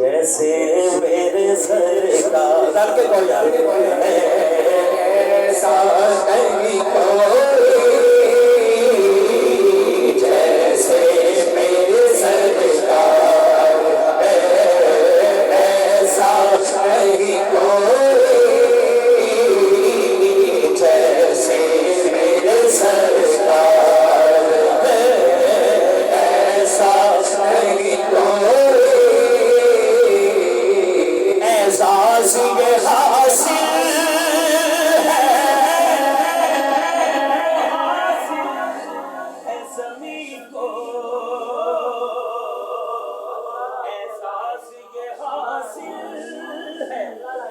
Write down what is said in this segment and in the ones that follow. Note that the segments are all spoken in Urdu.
جیسے میرے سرکار ڈال کے کہو یار ایسا نہیں کوئی جیسے میرے سرکار ایسا نہیں کوئی جیسے میرے سرکار ایسا نہیں کوئی احساس یہ حاصل ہے زمین کو احساس یہ حاصل ہے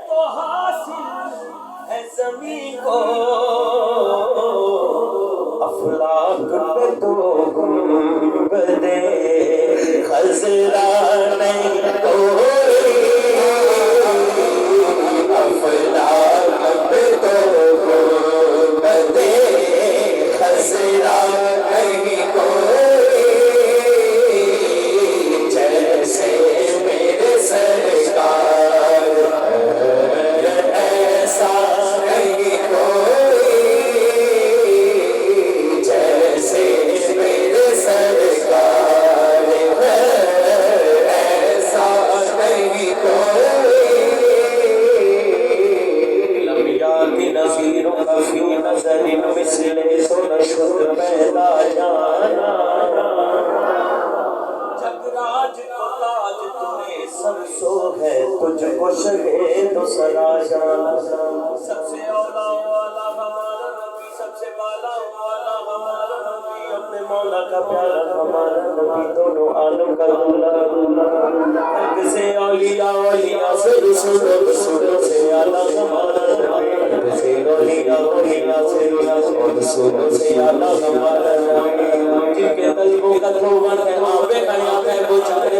تو حاصل ہے زمین کو افلاک پہ تو گنبدے خضرا نہیں کوئی افلاک پہ تو گنبدے خضرا نہیں کوئی جیسے میرے سرکار ایسا نہیں کوئی جیسے میرے سرکار ایسا نہیں کوئی لم یات نظیر فی نظر مثل تو نشد پیدا جانا جگراج کو تاج تمہیں سب سو ہے تجھ کو شگے تو سرا جانا سب سے اولا والا ہمارا نبی سب سے بالا والا ہمارا نبی اپنے مولا کا پیارا ہمارا نبی دونوں عالم کا دولا حق سے اولیاء اولیاء سے رسول رسولوں سے اعلیٰ ہمارا نبی حق سے اولیاء اولیاء سے رسولوں سے اعلیٰ ہمارا نبی جن کے قلبوں کا دھوان ہے آب حیات ہے وہ چاہے